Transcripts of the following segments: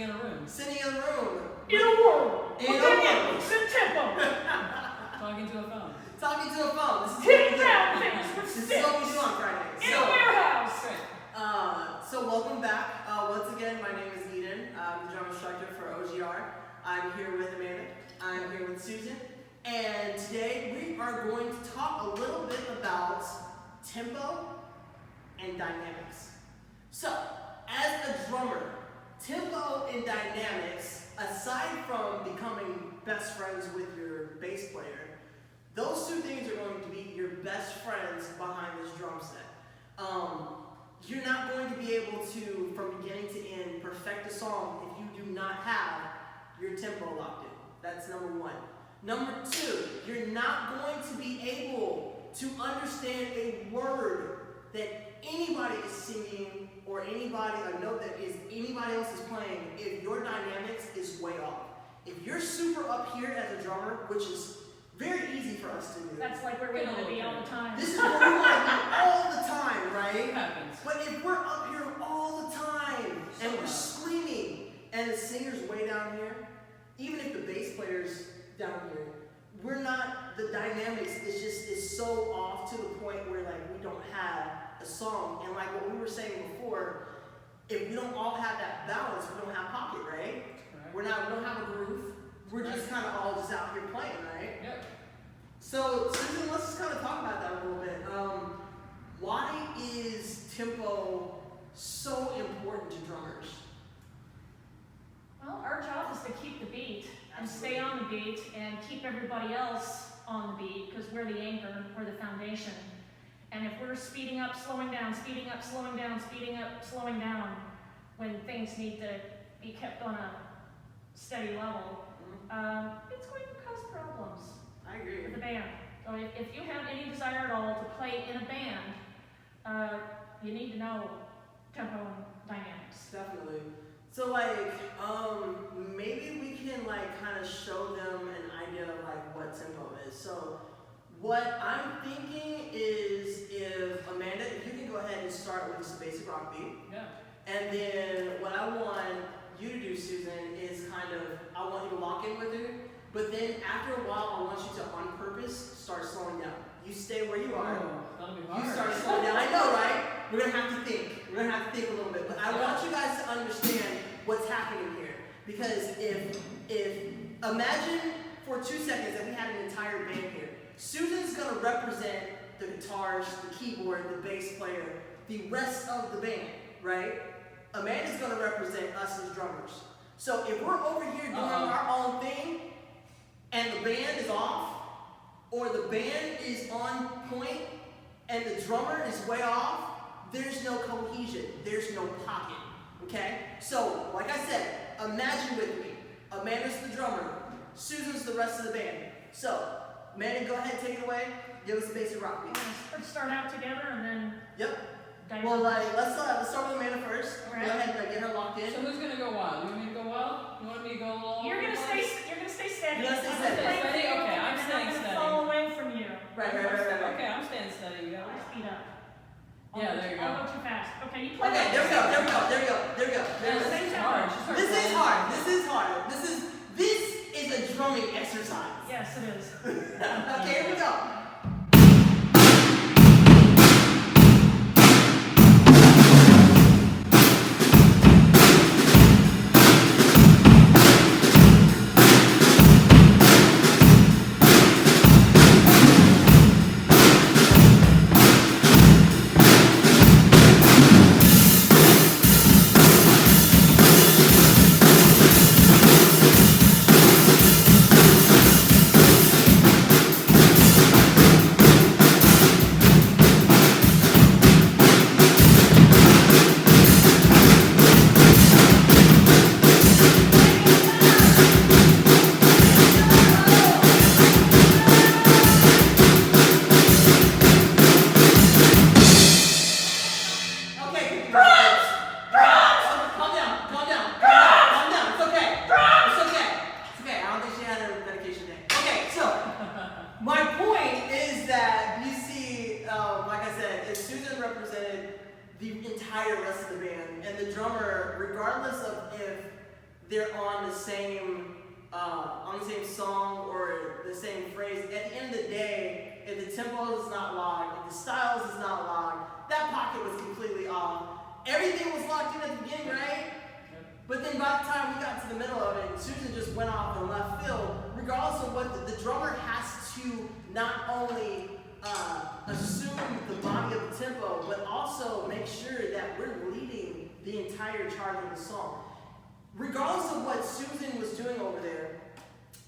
in a room. Sitting in a room. In a world. In a world. Tempo. Talking to a phone. Talking to a phone. This is Hitting down things with This is sticks. what we do on Fridays. In a warehouse. So welcome back. Once again, my name is Eden. I'm the drum instructor for OGR. I'm here with Amanda. I'm here with Susan. And today we are going to talk a little bit about tempo and dynamics. So, as a drummer, tempo and dynamics, aside from becoming best friends with your bass player, those two things are going to be your best friends behind this drum set. You're not going to be able to, from beginning to end, perfect a song if you do not have your tempo locked in. That's number one. Number two, you're not going to be able to understand a word that anybody is singing or a note that anybody else is playing if your dynamics is way off. If you're super up here as a drummer, which is very easy for us to do. That's like where we want to be all the time. This is where we want to be all the time, right? It happens. But if we're up here all the time and we're screaming and the singer's way down here, even if the bass player's down here, the dynamics is so off to the point where like we don't have a song. And like what we were saying before, if we don't all have that balance, we don't have pocket, right? Right. We don't have a groove. We're just kind of all just out here playing, right? Yep. So Susan, let's just kind of talk about that a little bit. Why is tempo so important to drummers? Well, our job is to keep the beat and stay on the beat and keep everybody else on the beat because we're the anchor, we're the foundation. And if we're speeding up, slowing down, speeding up, slowing down, speeding up, slowing down, when things need to be kept on a steady level, it's going to cause problems. I agree. With the band. So if you have any desire at all to play in a band, you need to know tempo and dynamics. Definitely. So like, maybe we can like kind of show them an idea of like what tempo is. So what I'm thinking is if Amanda, if you can go ahead and start with just a basic rock beat. Yeah. And then what I want you to do, Susan, is I want you to lock in with it. But then after a while, I want you to, on purpose, start slowing down. You stay where you are. Oh, that'll be hard. You start slowing down. I know, right? We're going to have to think. We're going to have to think a little bit. But I want you guys to understand what's happening here. Because if imagine for 2 seconds that we had an entire band here. Susan's going to represent the guitars, the keyboard, the bass player, the rest of the band, right? Amanda's going to represent us as drummers. So if we're over here doing our own thing, and the band is off, or the band is on point, and the drummer is way off, there's no cohesion, there's no pocket, okay? So, like I said, imagine with me, Amanda's the drummer, Susan's the rest of the band. So, Amanda, go ahead, take it away, give us a basic rock beat. Let's start out together and then Yep. dive Well, in. let's start with Amanda first. Alright. Go ahead and get her locked in. So who's gonna go wild? You want me to go wild? You want me to go all You're over gonna the stay place? steady. You're gonna stay I'm steady. playing Steady? for you, Okay, I'm and staying not gonna steady. fall away from you. Right. Okay, I'm staying steady. We got I'll speed up. Yeah, there you go. I'll go too fast. Okay, you play. Okay, there we go. Yeah, this is hard. She starts This is playing. hard. This is a drumming exercise. Yes, it is. Okay, here we go. they're on the same song or the same phrase. At the end of the day, if the tempo is not locked, if the styles is not locked, that pocket was completely off. Everything was locked in at the beginning, right? But then by the time we got to the middle of it, Susan just went off in left field. Regardless of what the drummer has to not only assume the body of the tempo, but also make sure that we're leading the entire charge of the song. Regardless of what Susan was doing over there,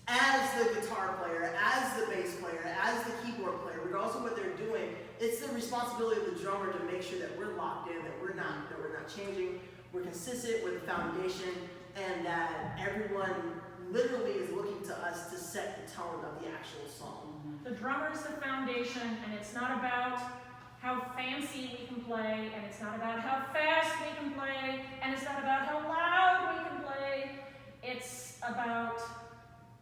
as the guitar player, as the bass player, as the keyboard player, regardless of what they're doing, it's the responsibility of the drummer to make sure that we're locked in, that we're not changing, we're consistent with the foundation, and that everyone literally is looking to us to set the tone of the actual song. The drummer is the foundation, and it's not about how fancy we can play, and it's not about how fast we can play, and it's not about how loud we can play. It's about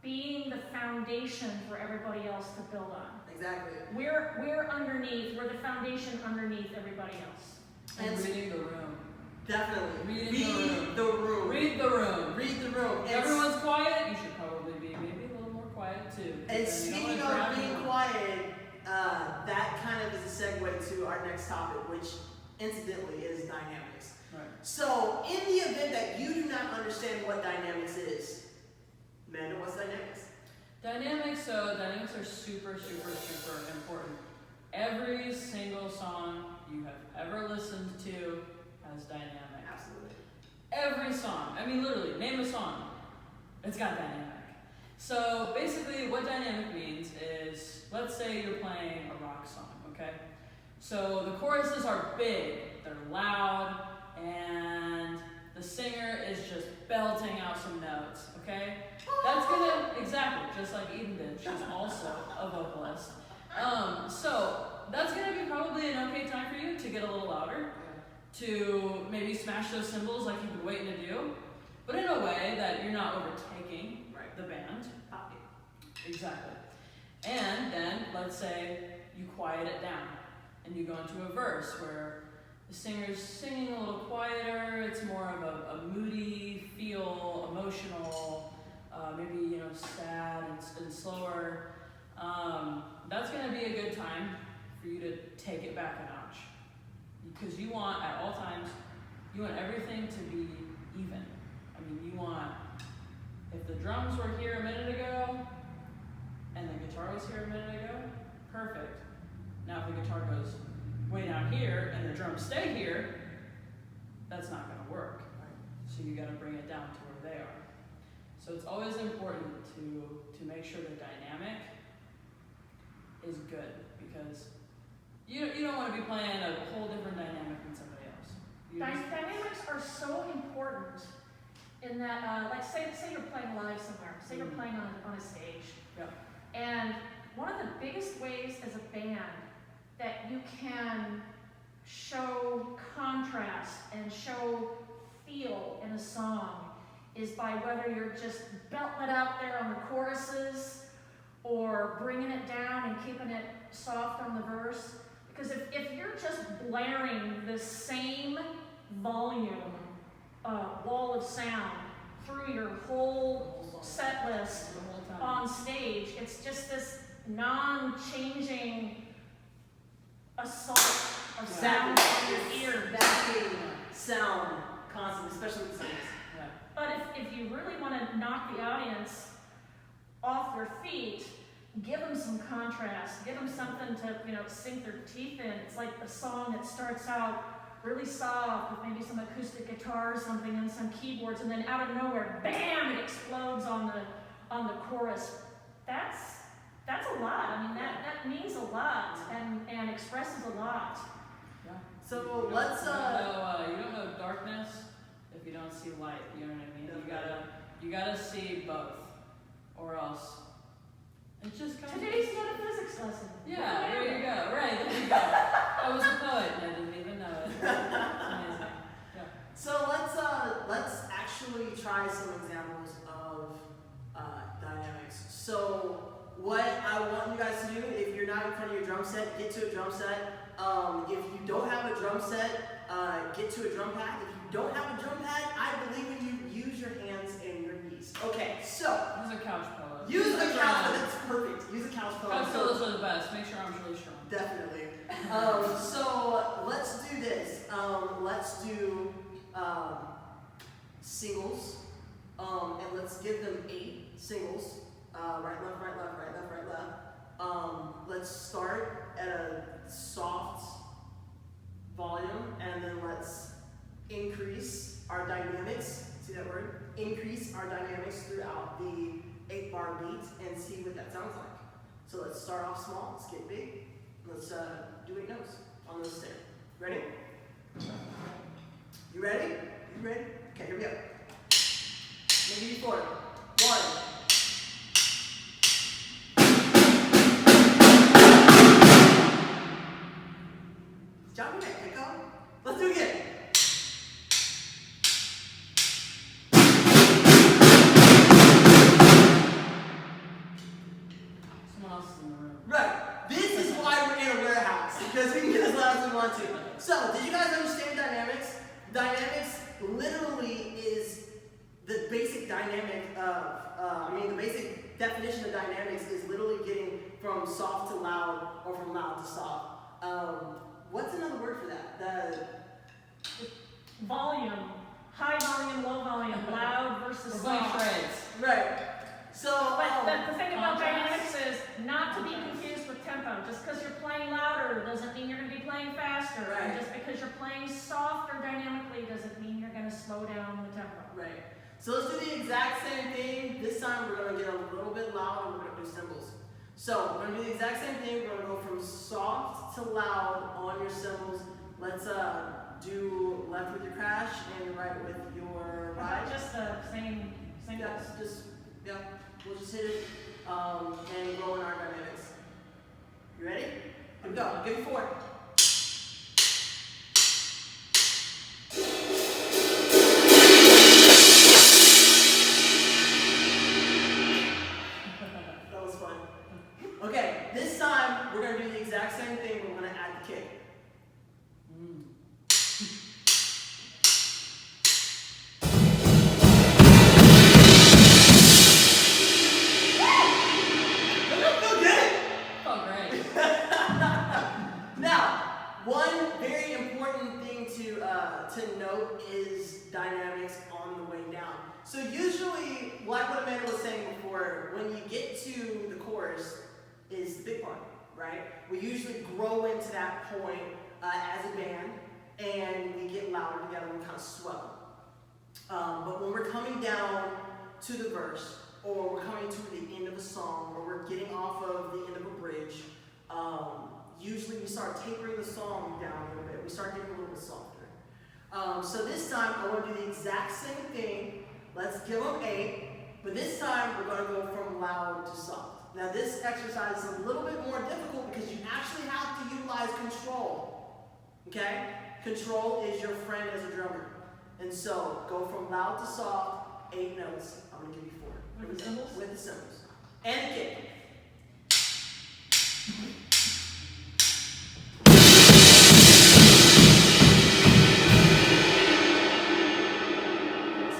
being the foundation for everybody else to build on. Exactly. We're underneath, we're the foundation underneath everybody else. And reading the room. Definitely. Read the room. Read the room. Read the room. If everyone's quiet, you should probably be maybe a little more quiet too. And speaking of being quiet, that kind of is a segue to our next topic, which incidentally is dynamics. Right. So, in the event that you do not understand what dynamics is, Amanda, what's dynamics? Dynamics are super, super, super important. Every single song you have ever listened to has dynamic. Absolutely. Every song. I mean, literally, name a song. It's got dynamic. So basically, what dynamic means is, let's say you're playing a rock song, okay? So the choruses are big, they're loud, and the singer is just belting out some notes, okay? That's gonna, exactly, just like Eden did. She's also a vocalist. So that's gonna be probably an okay time for you to get a little louder, to maybe smash those cymbals like you've been waiting to do, but in a way that you're not overtaking the band. Exactly. And then, let's say you quiet it down, and you go into a verse where the singer's singing a little quieter, it's more of a moody feel, emotional, maybe, sad and slower. That's gonna be a good time for you to take it back a notch. Because you want, at all times, you want everything to be even. I mean, you want, if the drums were here a minute ago, and the guitar was here a minute ago, perfect. Now if the guitar goes way down here, and the drums stay here, that's not gonna work. So you gotta bring it down to where they are. So it's always important to make sure the dynamic is good, because you don't want to be playing a whole different dynamic than somebody else. Dynamics are so important in that, like say you're playing live somewhere, say you're playing on a stage. Yeah. And one of the biggest ways as a band that you can show contrast and show feel in a song is by whether you're just belting it out there on the choruses or bringing it down and keeping it soft on the verse. Because if you're just blaring the same volume wall of sound through your whole set list on stage, it's just this non-changing assault of sound on your ear. Backing sound constantly, especially with singers. Yeah. But if you really want to knock the audience off their feet, give them some contrast, give them something to sink their teeth in. It's like a song that starts out really soft with maybe some acoustic guitar or something and some keyboards, and then out of nowhere, bam! It explodes on the chorus. That's a lot. I mean, that means a lot and expresses a lot. Yeah. So let's you don't know darkness if you don't see light. You know what I mean? You gotta see both, or else it's just kind of. Today's metaphysics lesson. Yeah, there you go. Right, there you go. I was a poet and I didn't even know it. It's amazing. Yeah. So let's actually try some examples of dynamics. So what I want you guys to do, if you're not in front of your drum set, get to a drum set. If you don't have a drum set, get to a drum pad. If you don't have a drum pad, I believe in you. Use your hands and Okay, so Use a couch pillow. use a couch pillow. That's perfect. Use a couch pillow. Couch pillows are the best. Make sure arms really strong. Definitely. So let's do this. Let's do singles, and let's give them 8 singles. Right, left, right, left, right, left, right, left. Let's start at a soft volume, and then let's increase our dynamics. See that word? Increase our dynamics throughout the 8-bar beat and see what that sounds like. So let's start off small. Let's get big. Let's do 8 notes on the snare. Ready? You ready? You ready? Okay, here we go. Maybe 4. 1. Jump in that echo. Let's do it again. Someone else is in the room. Right. This is why we're in a warehouse, because we can get as loud as we want to. So, did you guys understand dynamics? Dynamics literally is the basic dynamic of, the basic definition of dynamics is literally getting from soft to loud or from loud to soft. What's another word for that? Volume, high volume, low volume, loud versus We're playing soft. shreds. Right. So, But the thing about contrast. dynamics is not to be confused with tempo. Just because you're playing louder doesn't mean you're going to be playing faster. Right. And just because you're playing softer dynamically doesn't mean you're going to slow down the tempo. right. So let's do the exact same thing. This time we're going to get a little bit louder and we're going to do cymbals. So we're going to do the exact same thing. We're going to go from soft to loud on your cymbals. Let's do left with your crash and right with your ride. Just the same Yeah, goals. we'll just hit it and grow in our dynamics. You ready? Here we go. I'll give you 4. That was fun. Okay, this time we're going to do the exact same thing, but we're going to add the kick. Mm. Doesn't that feel good? Oh, great. Now, one very important thing to note is dynamics on the way down. So usually, like what Amanda was saying before, when you get to the chorus is the big part, right? We usually grow into that point as a band, and we get louder together and kind of swell. But when we're coming down to the verse, or we're coming to the end of a song, or we're getting off of the end of a bridge, usually we start tapering the song down a little bit. We start getting a little bit softer. So this time, I want to do the exact same thing. Let's give them 8, but this time we're going to go from loud to soft. Now this exercise is a little bit more difficult because you actually have to utilize control. Okay? Control is your friend as a drummer. And so, go from loud to soft, 8 notes. I'm going to give you 4. With the cymbals? With the cymbals. And a kick. Let's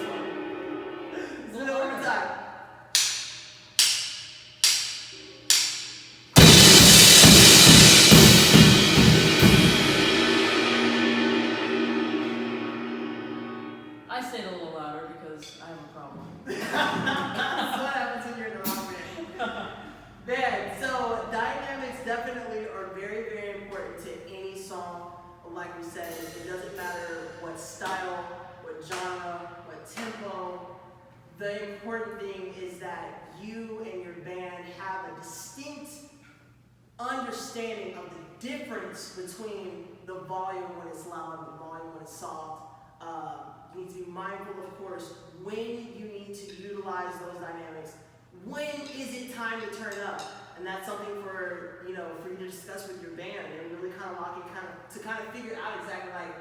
do it one more time. I say it a little louder because I have a problem. That's what happens when you're in the wrong band. Man, so dynamics definitely are very, very important to any song. Like we said, it doesn't matter what style, what genre, what tempo. The important thing is that you and your band have a distinct understanding of the difference between the volume when it's loud and the volume when it's soft. You need to be mindful, of course, when you need to utilize those dynamics. When is it time to turn up? And that's something for you to discuss with your band and really kind of lock in, to figure out exactly like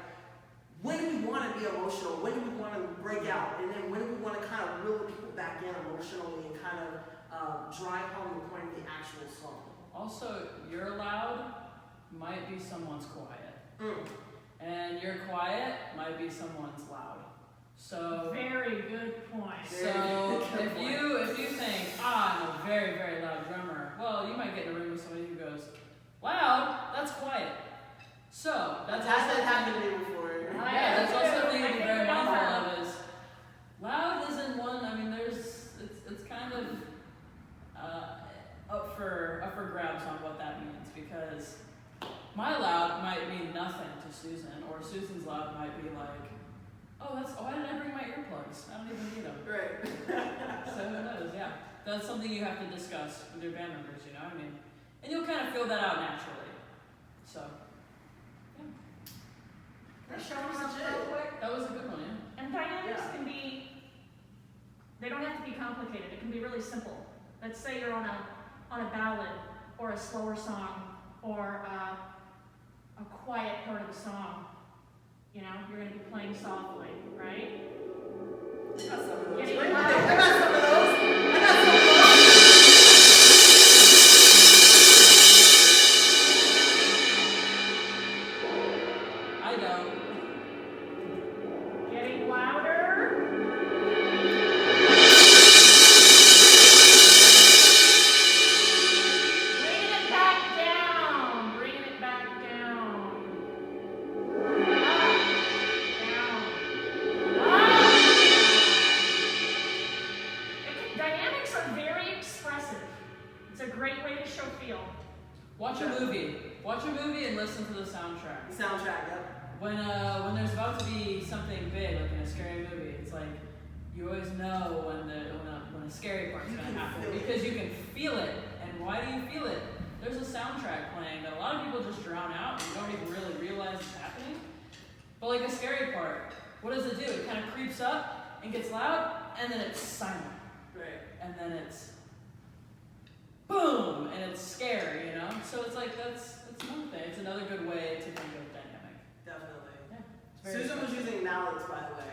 when do we want to be emotional, when do we want to break out, and then when do we want to kind of reel the people back in emotionally and kind of drive home the point of the actual song. Also, your loud might be someone's quiet. Mm. And your quiet might be someone's loud. So Very good point. so if you think, I'm a very, very loud drummer, well, you might get in a room with somebody who goes, loud, that's quiet. So that's Has also that happened to me before? yeah, that's also something I to be think very we all mindful have. of is loud isn't one. I mean, it's kind of up for grabs on what that means because my loud might mean nothing to Susan, or Susan's loud might be like, oh, why didn't I bring my earplugs? I don't even need them. Right. So who knows? Yeah, that's something you have to discuss with your band members. You know, I mean, and you'll kind of feel that out naturally. So That's Show pretty them much real it. quick. that was a good one. Yeah. And dynamics Yeah. can be, they don't have to be complicated. It can be really simple. Let's say you're on a ballad or a slower song or a quiet part of the song. You know, you're going to be playing softly, right? I got some of those. Getting Wait, loud. I got some of those. I got some of those. I don't. Getting louder. Bringing it back down. Bringing it back down. Up, down, up. Dynamics are very expressive. It's a great way to show feel. Watch a movie. Watch a movie and listen to the soundtrack. Soundtrack, yep. When there's about to be something big, like in a scary movie, it's like you always know when a scary part's You gonna can happen feel it. because you can feel it. And why do you feel it? There's a soundtrack playing that a lot of people just drown out and don't even really realize it's happening. But like a scary part, what does it do? It kind of creeps up and gets loud, and then it's silent, Right. and then it's boom, and it's scary, you know. So it's like that's one thing. It's another good way to think of dynamic. Definitely. It's very Susan was special. using mallets, by the way.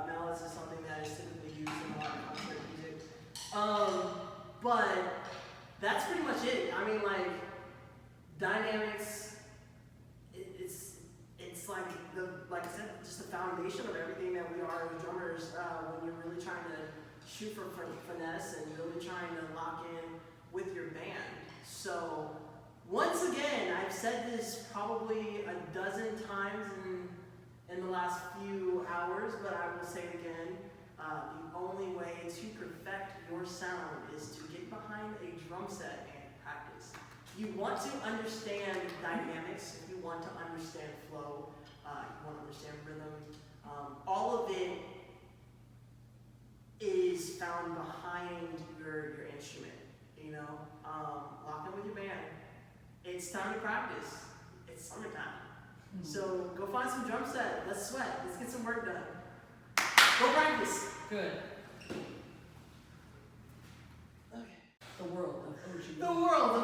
Mallets is something that is typically used in a lot of concert music. But that's pretty much it. I mean, like, dynamics, it's like like I said, just the foundation of everything that we are as drummers. When you're really trying to shoot for finesse and really trying to lock in with your band. So once again, I've said this probably a dozen times in the last few hours, but I will say it again. The only way to perfect your sound is to get behind a drum set and practice. You want to understand dynamics, if you want to understand flow, you want to understand rhythm. All of it is found behind your instrument. You know, lock in with your band. It's time to practice. It's summertime. So go find some drum set. Let's sweat. Let's get some work done. Go practice. Good. Okay. The world of OG. The world of